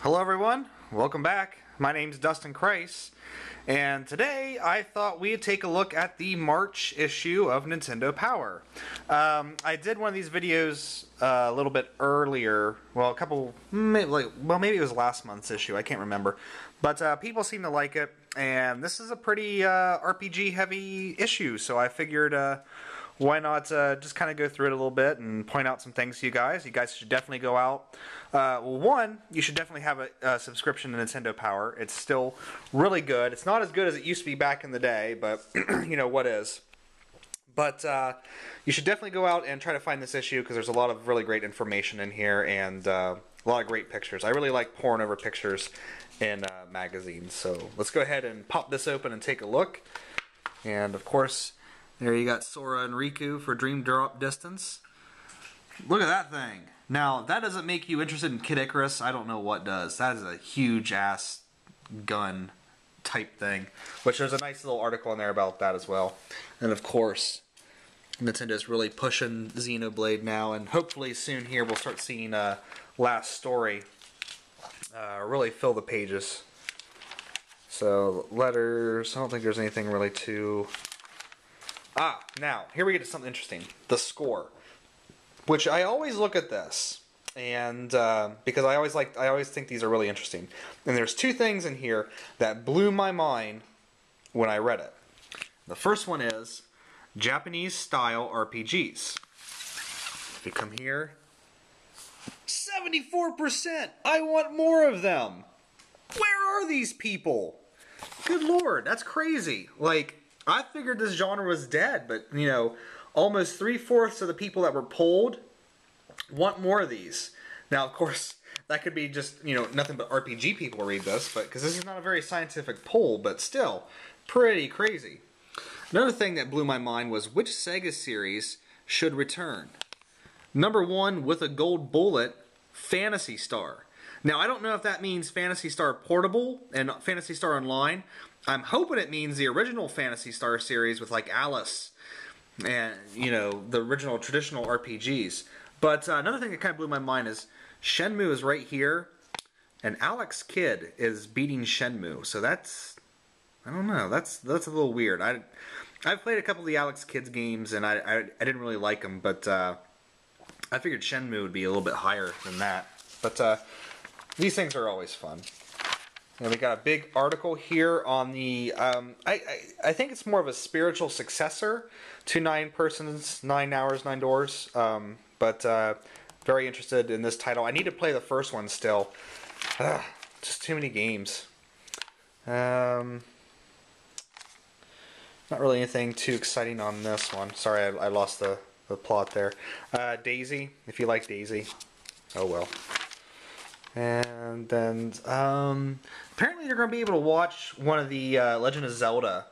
Hello everyone, welcome back. My name's Dustinkreis, and today I thought we'd take a look at the March issue of Nintendo Power. I did one of these videos a little bit earlier, well maybe it was last month's issue, I can't remember. But people seem to like it, and this is a pretty RPG heavy issue, so I figured why not just kind of go through it a little bit and point out some things to you guys. You guys should definitely go out. Well, one, you should definitely have a subscription to Nintendo Power. It's still really good. It's not as good as it used to be back in the day, but you know, what is. But you should definitely go out and try to find this issue because there's a lot of really great information in here and a lot of great pictures. I really like poring over pictures in magazines. So let's go ahead and pop this open and take a look. And of course, there you got Sora and Riku for Dream Drop Distance. Look at that thing. Now, if that doesn't make you interested in Kid Icarus, I don't know what does. That is a huge ass gun type thing. Which there's a nice little article in there about that as well. And of course, Nintendo's really pushing Xenoblade now, and hopefully soon here we'll start seeing Last Story really fill the pages. So, letters, I don't think there's anything really too... now, here we get to something interesting. The score. Which I always look at this, and because I always think these are really interesting. And there's two things in here that blew my mind when I read it. The first one is Japanese style RPGs. If you come here, 74%! I want more of them! Where are these people? Good lord, that's crazy. Like, I figured this genre was dead, but, you know, almost 3/4 of the people that were polled want more of these. Now, of course, that could be just, you know, nothing but RPG people read this, but because this is not a very scientific poll, but still, pretty crazy. Another thing that blew my mind was which Sega series should return. Number 1 with a gold bullet, Phantasy Star. Now, I don't know if that means Phantasy Star Portable and Phantasy Star Online. I'm hoping it means the original Phantasy Star series with, like, Alice and, you know, the original traditional RPGs. But another thing that kind of blew my mind is Shenmue is right here, and Alex Kidd is beating Shenmue. So that's, I don't know, that's a little weird. I've played a couple of the Alex Kidd games, and I didn't really like them, but I figured Shenmue would be a little bit higher than that. But these things are always fun. And we got a big article here on the, I think it's more of a spiritual successor to 9 Persons, 9 Hours, 9 Doors. But very interested in this title. I need to play the first one still. Just too many games. Not really anything too exciting on this one. Sorry, I lost the plot there. Daisy, if you like Daisy. Oh well. And then, apparently they're going to be able to watch one of the Legend of Zelda.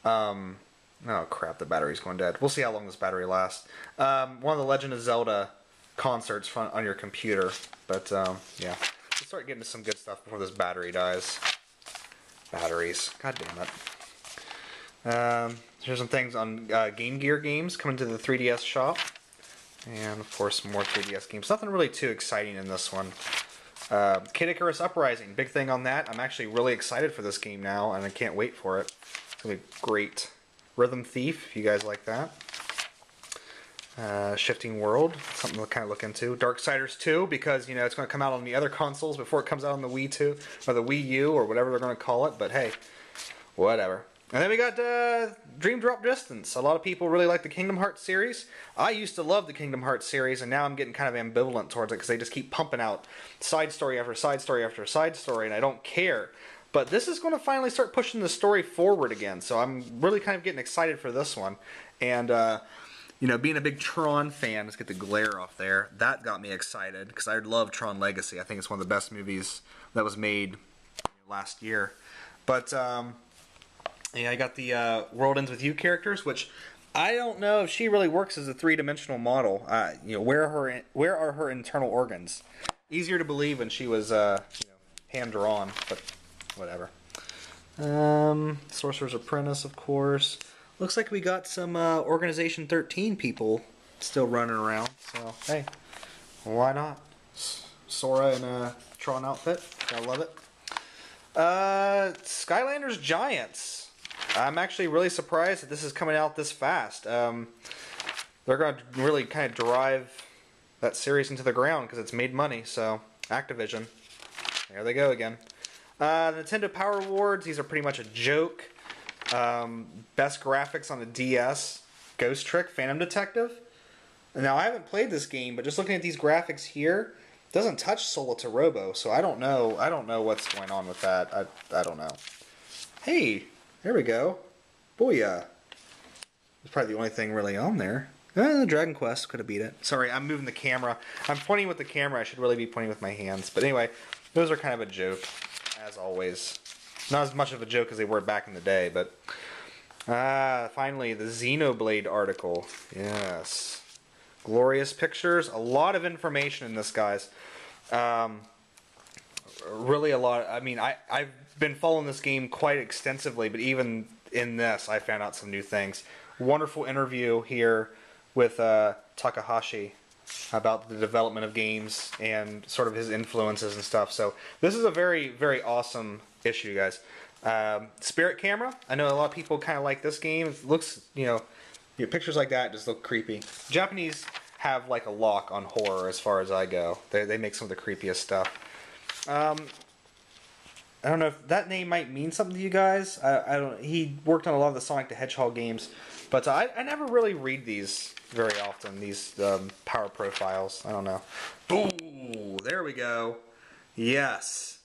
Oh crap, the battery's going dead. We'll see how long this battery lasts. One of the Legend of Zelda concerts on your computer. But, yeah. Let's start getting to some good stuff before this battery dies. Batteries. God damn it. Here's some things on Game Gear games coming to the 3DS shop. And, of course, more 3DS games. Nothing really too exciting in this one. Kid Icarus Uprising, big thing on that. I'm actually really excited for this game now, and I can't wait for it. It's going to be great. Rhythm Thief, if you guys like that. Shifting World, something to kind of look into. Darksiders 2, because, you know, it's going to come out on the other consoles before it comes out on the Wii 2, or the Wii U, or whatever they're going to call it, but hey, whatever. And then we got Dream Drop Distance. A lot of people really like the Kingdom Hearts series. I used to love the Kingdom Hearts series, and now I'm getting kind of ambivalent towards it because they just keep pumping out side story after side story after side story, and I don't care. But this is going to finally start pushing the story forward again, so I'm really kind of getting excited for this one. And, you know, being a big Tron fan, let's get the glare off there, that got me excited because I love Tron Legacy. I think it's one of the best movies that was made last year. But, yeah, I got the World Ends With You characters, which I don't know if she really works as a three-dimensional model. You know, where are her internal organs? Easier to believe when she was, you know, hand-drawn, but whatever. Sorcerer's Apprentice, of course. Looks like we got some Organization 13 people still running around. So, hey, why not? Sora and Tron outfit. I love it. Skylanders Giants. I'm actually really surprised that this is coming out this fast. They're going to really kind of drive that series into the ground because it's made money. So Activision, there they go again. Nintendo Power Awards. These are pretty much a joke. Best graphics on the DS. Ghost Trick, Phantom Detective. Now I haven't played this game, but just looking at these graphics here, it doesn't touch Solita Robo, so I don't know. I don't know what's going on with that. I don't know. Hey, there we go. Booyah. It's probably the only thing really on there. Dragon Quest could have beat it. Sorry, I'm moving the camera. I'm pointing with the camera. I should really be pointing with my hands. But anyway, those are kind of a joke, as always. Not as much of a joke as they were back in the day, but... finally, the Xenoblade article. Yes. Glorious pictures. A lot of information in this, guys. Really a lot. I mean, I've been following this game quite extensively, but even in this, I found out some new things. Wonderful interview here with Takahashi about the development of games and sort of his influences and stuff. So this is a very, very awesome issue, guys. Spirit Camera. I know a lot of people kind of like this game. It looks, pictures like that just look creepy. Japanese have like a lock on horror as far as I go. They make some of the creepiest stuff. I don't know if that name might mean something to you guys. I don't. He worked on a lot of the Sonic the Hedgehog games, but I never really read these very often. These power profiles. I don't know. Ooh, there we go. Yes.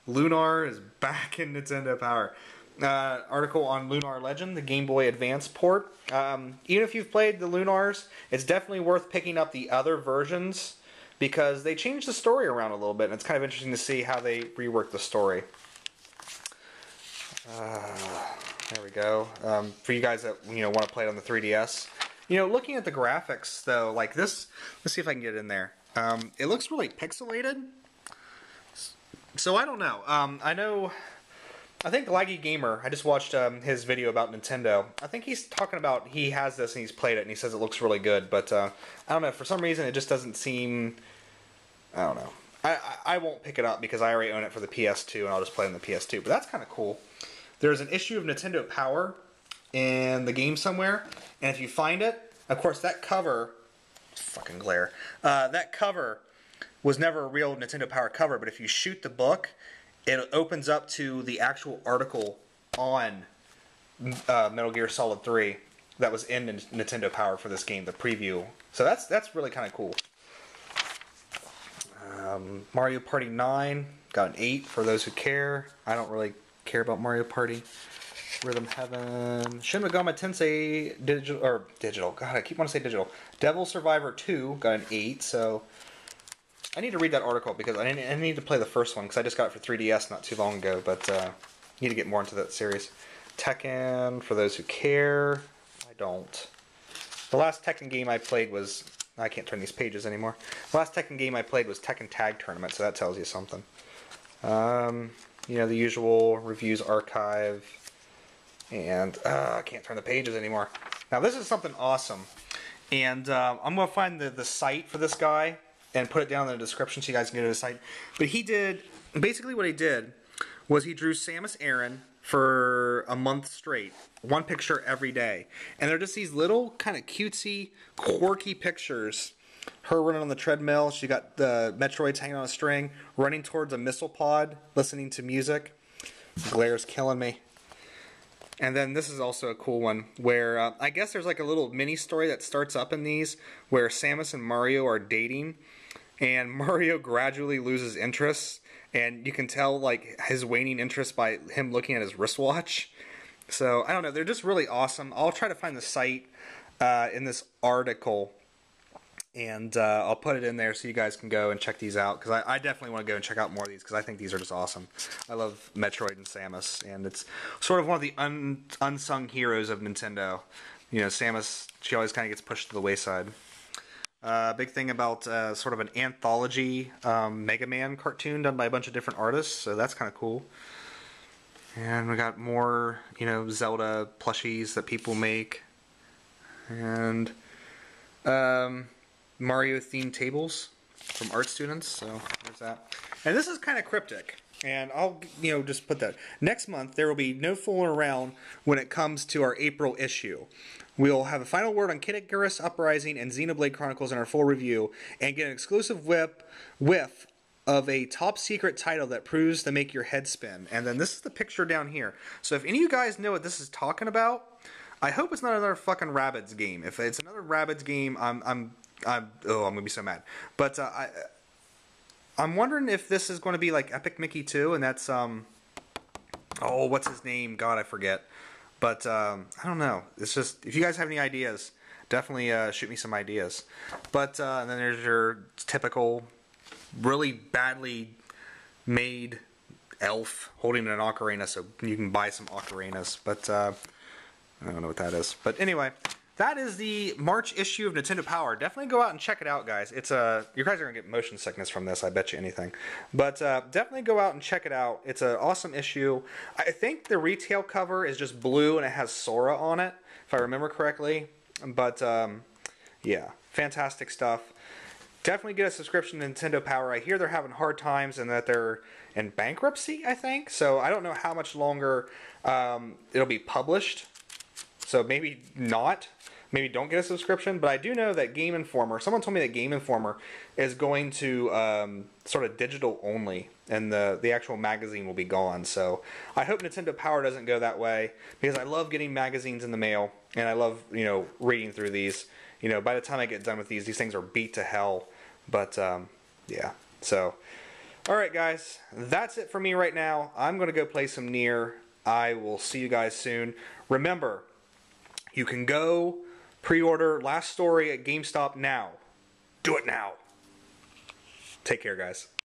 Lunar is back in Nintendo Power. Article on Lunar Legend, the Game Boy Advance port. Even if you've played the Lunars, it's definitely worth picking up the other versions because they changed the story around a little bit, and it's kind of interesting to see how they rework the story. There we go. For you guys that want to play it on the 3DS, looking at the graphics though, like this. Let's see if I can get it in there. It looks really pixelated. So I don't know. I think Laggy Gamer, I just watched his video about Nintendo. I think he's talking about he has this and he's played it and he says it looks really good. But I don't know. For some reason, it just doesn't seem... I don't know. I won't pick it up because I already own it for the PS2 and I'll just play it on the PS2. But that's kind of cool. There's an issue of Nintendo Power in the game somewhere. And if you find it, of course, that cover... Fucking glare. That cover was never a real Nintendo Power cover, but if you shoot the book, it opens up to the actual article on Metal Gear Solid 3 that was in Nintendo Power for this game, the preview. So that's really kind of cool. Mario Party 9 got an 8 for those who care. I don't really care about Mario Party. Rhythm Heaven, Shin Megami Tensei digital. God, I keep wanting to say digital. Devil Survivor 2 got an 8. So I need to read that article because I need to play the first one because I just got it for 3DS not too long ago. But need to get more into that series. Tekken, for those who care. I don't. The last Tekken game I played was... I can't turn these pages anymore. The last Tekken game I played was Tekken Tag Tournament, so that tells you something. The usual reviews archive. And I can't turn the pages anymore. Now this is something awesome. And I'm going to find the site for this guy and put it down in the description so you guys can go to the site. But he did... Basically what he did was he drew Samus Aran for a month straight. One picture every day. And they're just these little kind of cutesy, quirky pictures. Her running on the treadmill. She got the Metroids hanging on a string. Running towards a missile pod. Listening to music. Glare's killing me. And then this is also a cool one where I guess there's like a little mini story that starts up in these where Samus and Mario are dating and Mario gradually loses interest and you can tell like his waning interest by him looking at his wristwatch. So I don't know, they're just really awesome. I'll try to find the site in this article and I'll put it in there so you guys can go and check these out because I definitely want to go and check out more of these because I think these are just awesome. I love Metroid and Samus and it's sort of one of the unsung heroes of Nintendo. Samus, she always kind of gets pushed to the wayside. Big thing about sort of an anthology Mega Man cartoon done by a bunch of different artists, so that's kind of cool. And we got more, Zelda plushies that people make. And... Mario-themed tables from art students. So there's that. And this is kind of cryptic. And I'll, just put that. Next month, there will be no fooling around when it comes to our April issue. We'll have a final word on Kid Icarus Uprising and Xenoblade Chronicles in our full review, and get an exclusive whiff of a top secret title that proves to make your head spin. And then this is the picture down here. So if any of you guys know what this is talking about, I hope it's not another fucking Rabbids game. If it's another Rabbids game, I'm gonna be so mad. But I'm wondering if this is going to be like Epic Mickey 2, and that's what's his name? God, I forget. But I don't know. It's just, if you guys have any ideas, definitely shoot me some ideas. But and then there's your typical, really badly made elf holding an ocarina, so you can buy some ocarinas. But I don't know what that is. But anyway, that is the March issue of Nintendo Power. Definitely go out and check it out, guys. It's you guys are gonna get motion sickness from this, I bet you anything. But definitely go out and check it out. It's an awesome issue. I think the retail cover is just blue and it has Sora on it, if I remember correctly. But yeah, fantastic stuff. Definitely get a subscription to Nintendo Power. I hear they're having hard times and that they're in bankruptcy, I think. So I don't know how much longer it'll be published. So maybe not. Maybe don't get a subscription. But I do know that Game Informer, someone told me that Game Informer is going to sort of digital only. And the actual magazine will be gone. So I hope Nintendo Power doesn't go that way. Because I love getting magazines in the mail. And I love, reading through these. By the time I get done with these things are beat to hell. But, yeah. So, alright guys. That's it for me right now. I'm going to go play some Nier. I will see you guys soon. Remember, you can go pre-order Last Story at GameStop now. Do it now. Take care, guys.